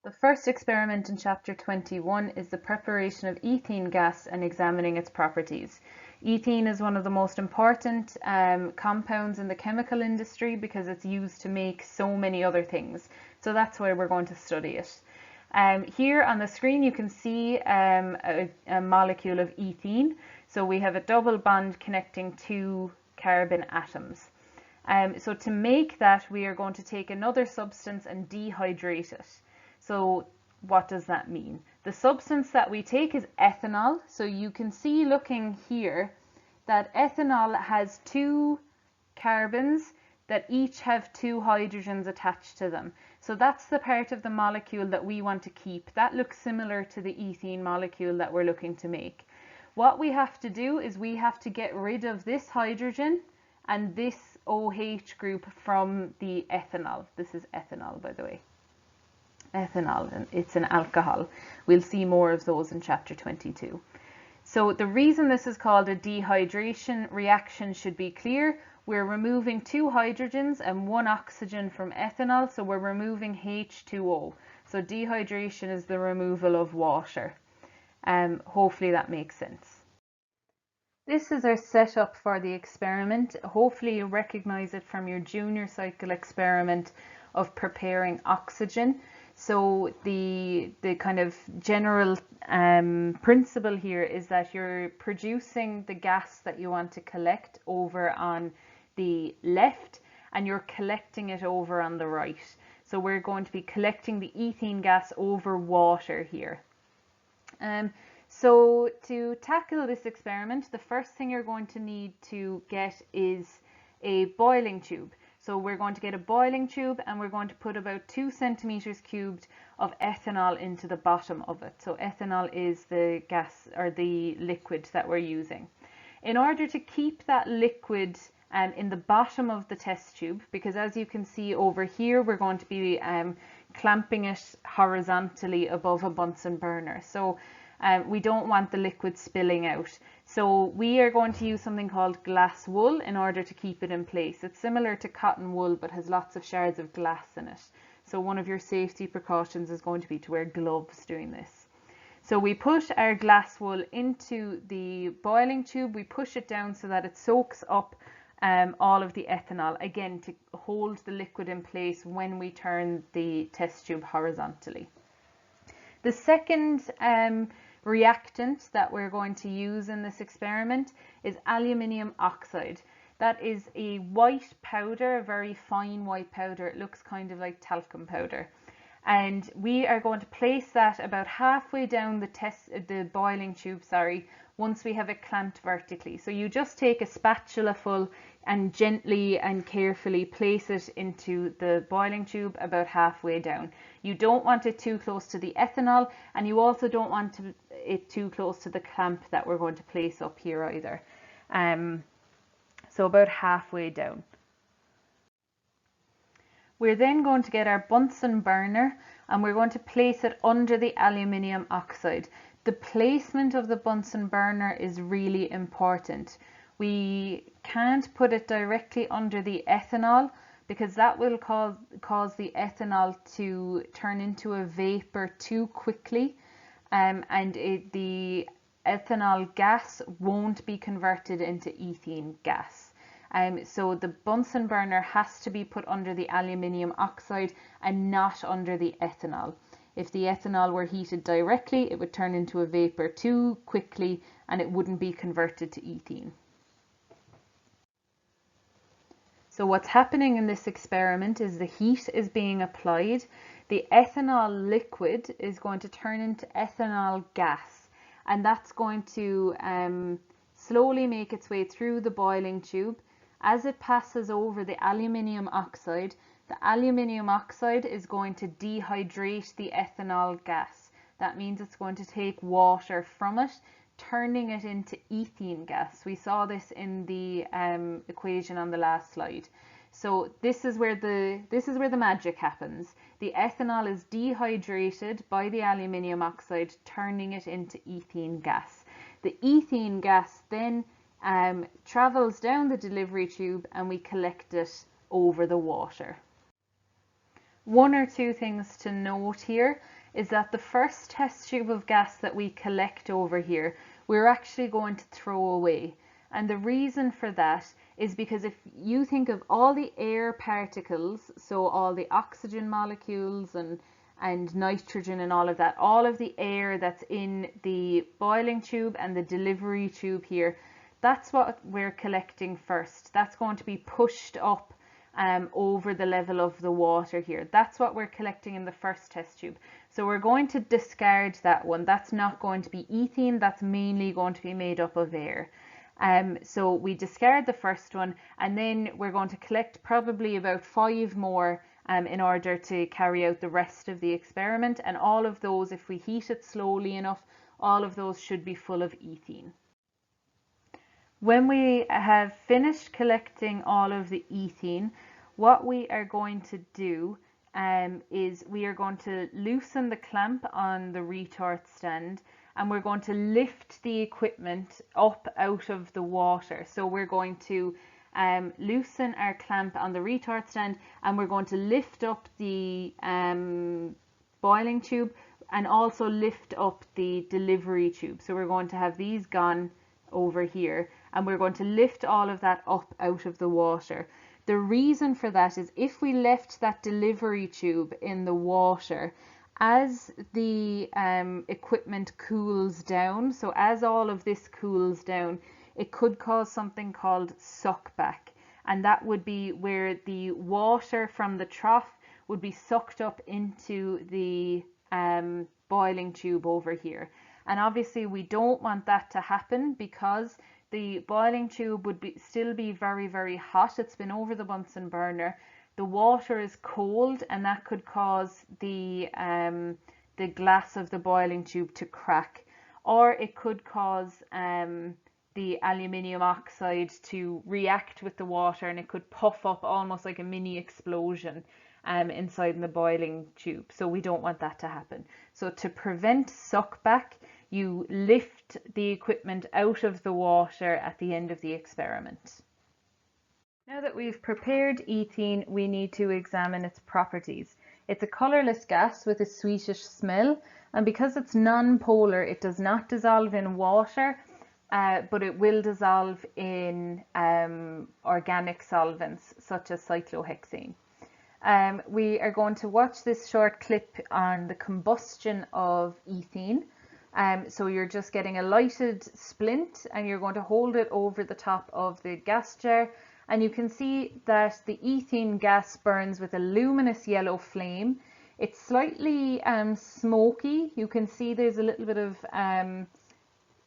The first experiment in chapter 21 is the preparation of ethene gas and examining its properties. Ethene is one of the most important compounds in the chemical industry because it's used to make so many other things. So that's why we're going to study it. Here on the screen you can see a molecule of ethene. So we have a double bond connecting two carbon atoms. So to make that, we are going to take another substance and dehydrate it. So what does that mean? The substance that we take is ethanol. So you can see looking here that ethanol has two carbons that each have two hydrogens attached to them. So that's the part of the molecule that we want to keep. That looks similar to the ethene molecule that we're looking to make. What we have to do is we have to get rid of this hydrogen and this OH group from the ethanol. This is ethanol, by the way. Ethanol, and it's an alcohol. We'll see more of those in chapter 22. So the reason this is called a dehydration reaction should be clear. We're removing two hydrogens and one oxygen from ethanol, so we're removing H2O. So dehydration is the removal of water. Hopefully that makes sense. This is our setup for the experiment. Hopefully you recognize it from your junior cycle experiment of preparing oxygen. So the kind of general principle here is that you're producing the gas that you want to collect over on the left and you're collecting it over on the right. So we're going to be collecting the ethene gas over water here. So to tackle this experiment, the first thing you're going to need to get is a boiling tube. So we're going to get a boiling tube and we're going to put about 2 centimeters cubed of ethanol into the bottom of it. So ethanol is the gas or the liquid that we're using. In order to keep that liquid in the bottom of the test tube, because as you can see over here, we're going to be clamping it horizontally above a Bunsen burner. So we don't want the liquid spilling out. So we are going to use something called glass wool in order to keep it in place. It's similar to cotton wool but has lots of shards of glass in it. So one of your safety precautions is going to be to wear gloves doing this. So we put our glass wool into the boiling tube, we push it down so that it soaks up all of the ethanol, again to hold the liquid in place when we turn the test tube horizontally. The second reactant that we're going to use in this experiment is aluminium oxide. That is a white powder, a very fine white powder. It looks kind of like talcum powder. And we are going to place that about halfway down the boiling tube, once we have it clamped vertically. So you just take a spatula full and gently and carefully place it into the boiling tube about halfway down. You don't want it too close to the ethanol, and you also don't want it too close to the clamp that we're going to place up here either. So about halfway down. We're then going to get our Bunsen burner and we're going to place it under the aluminium oxide. The placement of the Bunsen burner is really important. We can't put it directly under the ethanol because that will cause the ethanol to turn into a vapor too quickly, and the ethanol gas won't be converted into ethene gas. So the Bunsen burner has to be put under the aluminium oxide and not under the ethanol. If the ethanol were heated directly, it would turn into a vapor too quickly and it wouldn't be converted to ethene. So what's happening in this experiment is the heat is being applied. The ethanol liquid is going to turn into ethanol gas, and that's going to slowly make its way through the boiling tube. As it passes over the aluminium oxide is going to dehydrate the ethanol gas. That means it's going to take water from it, turning it into ethene gas. We saw this in the equation on the last slide. So this is where the magic happens. The ethanol is dehydrated by the aluminium oxide, turning it into ethene gas. The ethene gas then travels down the delivery tube and we collect it over the water. One or two things to note here. is that the first test tube of gas that we collect over here, we're actually going to throw away. And the reason for that is because if you think of all the air particles, so all the oxygen molecules and nitrogen and all of the air that's in the boiling tube and the delivery tube here, that's what we're collecting first. That's going to be pushed up over the level of the water here. That's what we're collecting in the first test tube. So we're going to discard that one. That's not going to be ethene. That's mainly going to be made up of air. So we discard the first one, and then we're going to collect probably about 5 more in order to carry out the rest of the experiment. And all of those, if we heat it slowly enough, all of those should be full of ethene. When we have finished collecting all of the ethene, what we are going to do is we are going to loosen the clamp on the retort stand, and we're going to lift the equipment up out of the water. So we're going to loosen our clamp on the retort stand, and we're going to lift up the boiling tube and also lift up the delivery tube. So we're going to have these gone over here, and we're going to lift all of that up out of the water. The reason for that is if we left that delivery tube in the water, as the equipment cools down, so as all of this cools down, it could cause something called suckback, and that would be where the water from the trough would be sucked up into the boiling tube over here. And obviously we don't want that to happen, because the boiling tube would still be very, very hot. It's been over the Bunsen burner. The water is cold, and that could cause the glass of the boiling tube to crack, or it could cause the aluminium oxide to react with the water, and it could puff up almost like a mini explosion inside the boiling tube. So we don't want that to happen. So to prevent suckback, you lift the equipment out of the water at the end of the experiment. Now that we've prepared ethene, we need to examine its properties. It's a colourless gas with a sweetish smell, and because it's non-polar, it does not dissolve in water, but it will dissolve in organic solvents such as cyclohexane. We are going to watch this short clip on the combustion of ethene. So you're just getting a lighted splint, and you're going to hold it over the top of the gas jar, and you can see that the ethene gas burns with a luminous yellow flame. It's slightly smoky. You can see there's a little bit of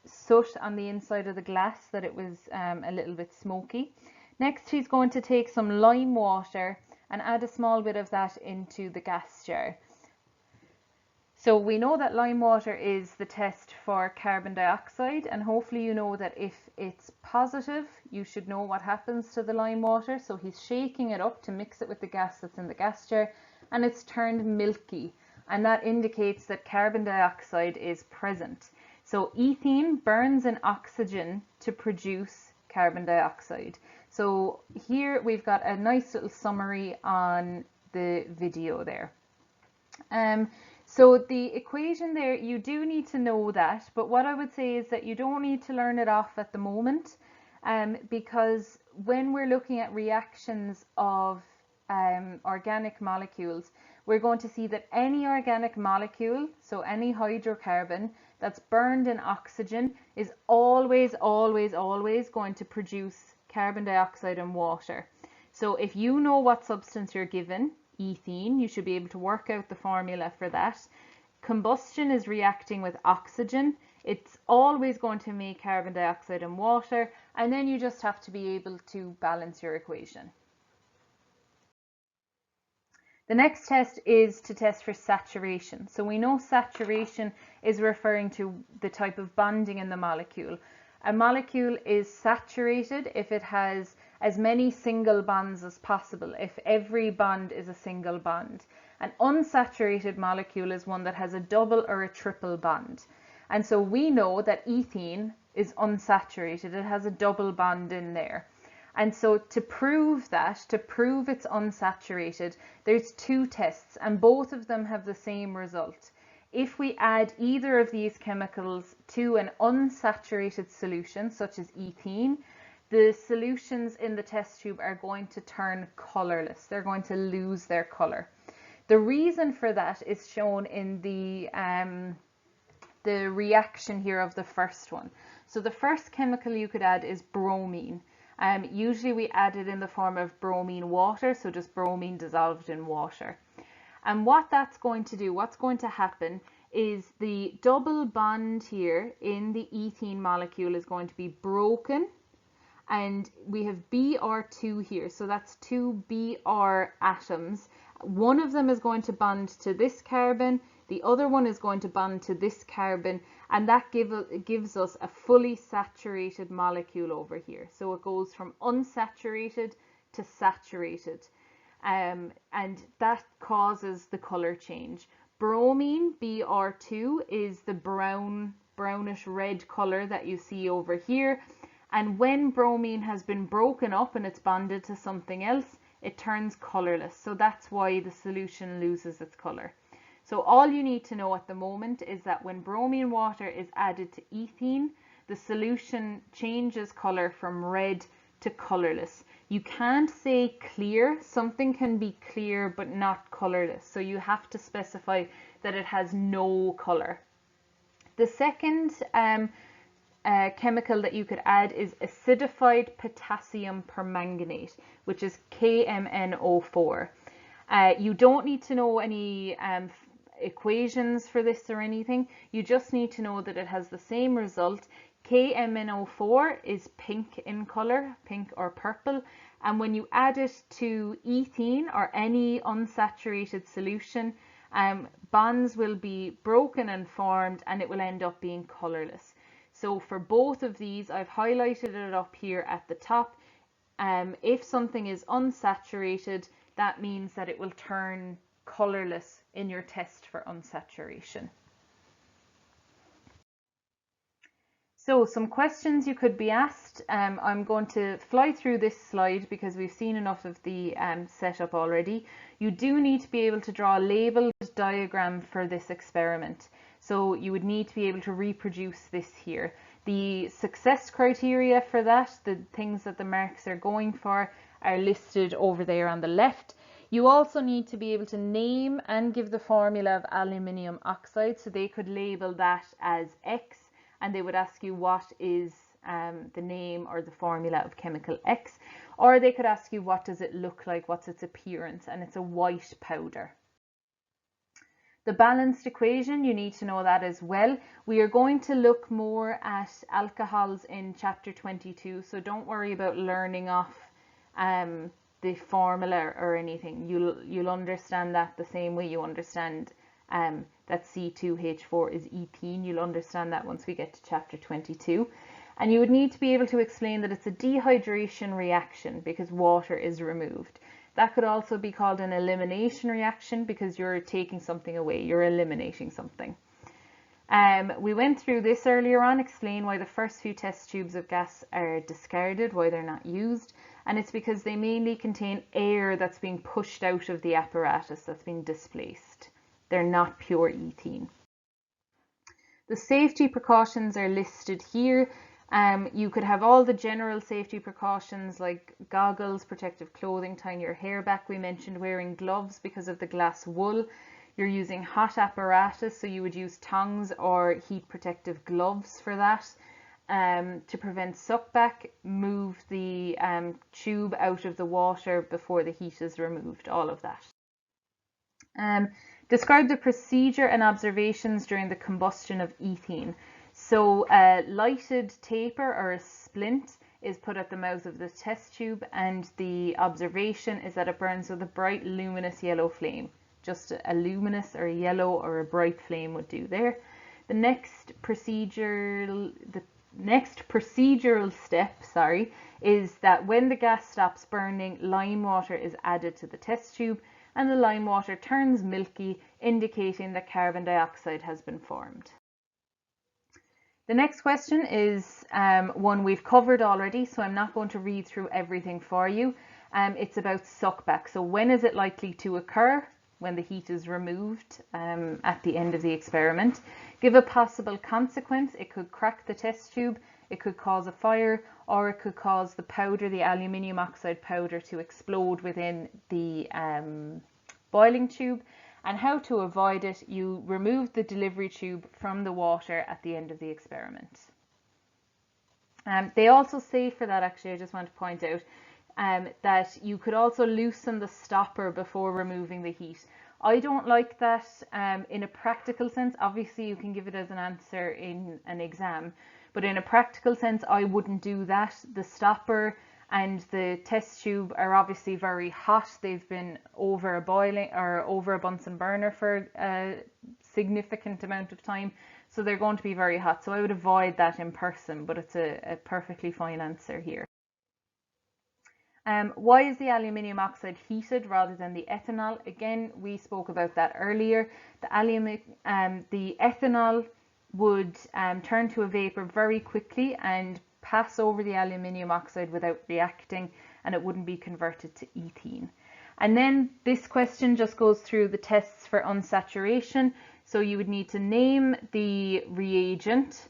soot on the inside of the glass, that it was a little bit smoky. Next, he's going to take some lime water and add a small bit of that into the gas jar. So we know that lime water is the test for carbon dioxide, and hopefully you know that if it's positive, you should know what happens to the lime water. So he's shaking it up to mix it with the gas that's in the gas jar, and it's turned milky, and that indicates that carbon dioxide is present. So ethene burns in oxygen to produce carbon dioxide. So here we've got a nice little summary on the video there. So the equation there, you do need to know that, but what I would say is that you don't need to learn it off at the moment, because when we're looking at reactions of organic molecules, we're going to see that any organic molecule, so any hydrocarbon that's burned in oxygen, is always going to produce carbon dioxide and water. So if you know what substance you're given, ethene, you should be able to work out the formula for that. Combustion is reacting with oxygen. It's always going to make carbon dioxide and water, and then you just have to be able to balance your equation. The next test is to test for saturation. So we know saturation is referring to the type of bonding in the molecule. A molecule is saturated if it has as many single bonds as possible, if every bond is a single bond. An unsaturated molecule is one that has a double or a triple bond. And so we know that ethene is unsaturated. It has a double bond in there. And so to prove it's unsaturated, there's 2 tests, and both of them have the same result. If we add either of these chemicals to an unsaturated solution, such as ethene, the solutions in the test tube are going to turn colorless. They're going to lose their color. The reason for that is shown in the reaction here of the first one. So the first chemical you could add is bromine. Usually we add it in the form of bromine water, so just bromine dissolved in water. And what that's going to do, what's going to happen, is the double bond here in the ethene molecule is going to be broken, and we have Br2 here, so that's two Br atoms. One of them is going to bond to this carbon, the other one is going to bond to this carbon, and that gives us a fully saturated molecule over here. So it goes from unsaturated to saturated, and that causes the color change. Bromine, Br2, is the brownish red color that you see over here. And when bromine has been broken up and it's bonded to something else, it turns colorless. So that's why the solution loses its color. So all you need to know at the moment is that when bromine water is added to ethene, the solution changes color from red to colorless. You can't say clear. Something can be clear but not colorless. So you have to specify that it has no color. The second chemical that you could add is acidified potassium permanganate, which is KMnO4. You don't need to know any equations for this or anything. You just need to know that it has the same result. KMnO4 is pink in color, pink or purple, and when you add it to ethene or any unsaturated solution, bonds will be broken and formed, and it will end up being colorless. So for both of these, I've highlighted it up here at the top. If something is unsaturated, that means that it will turn colorless in your test for unsaturation. So some questions you could be asked. I'm going to fly through this slide because we've seen enough of the setup already. You do need to be able to draw a labeled diagram for this experiment. So you would need to be able to reproduce this here. The success criteria for that, the things that the marks are going for, are listed over there on the left. You also need to be able to name and give the formula of aluminium oxide. So they could label that as X, and they would ask you what is the name or the formula of chemical X. Or they could ask you what does it look like, what's its appearance, and it's a white powder. The balanced equation, you need to know that as well. We are going to look more at alcohols in chapter 22, so don't worry about learning off the formula or anything. You'll understand that the same way you understand that C2H4 is ethene. You'll understand that once we get to chapter 22. And you would need to be able to explain that it's a dehydration reaction because water is removed. That could also be called an elimination reaction because you're taking something away, you're eliminating something. We went through this earlier on, explain why the first few test tubes of gas are discarded, why they're not used, and it's because they mainly contain air that's being pushed out of the apparatus, that's being displaced. They're not pure ethene. The safety precautions are listed here. You could have all the general safety precautions like goggles, protective clothing, tying your hair back. We mentioned wearing gloves because of the glass wool. You're using hot apparatus, so you would use tongs or heat protective gloves for that. To prevent suckback, move the tube out of the water before the heat is removed, all of that. Describe the procedure and observations during the combustion of ethene. So a lighted taper or a splint is put at the mouth of the test tube, and the observation is that it burns with a bright luminous yellow flame. Just a luminous or a yellow or a bright flame would do there. The next procedural step, is that when the gas stops burning, lime water is added to the test tube, and the lime water turns milky, indicating that carbon dioxide has been formed. The next question is one we've covered already, so I'm not going to read through everything for you. It's about suckback. So when is it likely to occur? when the heat is removed at the end of the experiment. Give a possible consequence. It could crack the test tube, it could cause a fire, or it could cause the powder, the aluminium oxide powder, to explode within the boiling tube. And how to avoid it: you remove the delivery tube from the water at the end of the experiment. They also say for that, actually, I just want to point out that you could also loosen the stopper before removing the heat. I don't like that in a practical sense. Obviously, you can give it as an answer in an exam, but in a practical sense, I wouldn't do that. The stopper and the test tube are obviously very hot. They've been over a boiling or over a Bunsen burner for a significant amount of time, so they're going to be very hot. So I would avoid that in person, but it's a perfectly fine answer here. Why is the aluminium oxide heated rather than the ethanol? Again, we spoke about that earlier. The ethanol would turn to a vapor very quickly and pass over the aluminium oxide without reacting, and it wouldn't be converted to ethene. And then this question just goes through the tests for unsaturation. So you would need to name the reagent,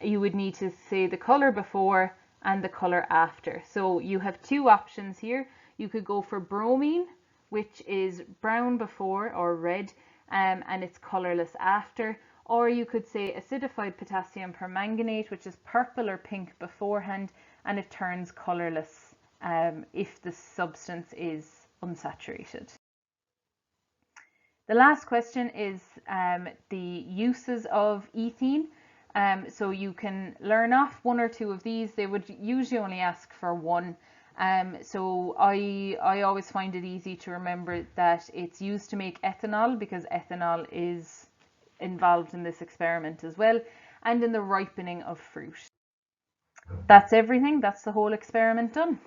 you would need to say the color before and the color after. So you have two options here. You could go for bromine, which is brown before or red, and it's colorless after. Or you could say acidified potassium permanganate, which is purple or pink beforehand, and it turns colorless if the substance is unsaturated. The last question is the uses of ethene. So you can learn off one or two of these. They would usually only ask for one. So I always find it easy to remember that it's used to make ethanol, because ethanol is involved in this experiment as well, and in the ripening of fruit. That's everything. That's the whole experiment done.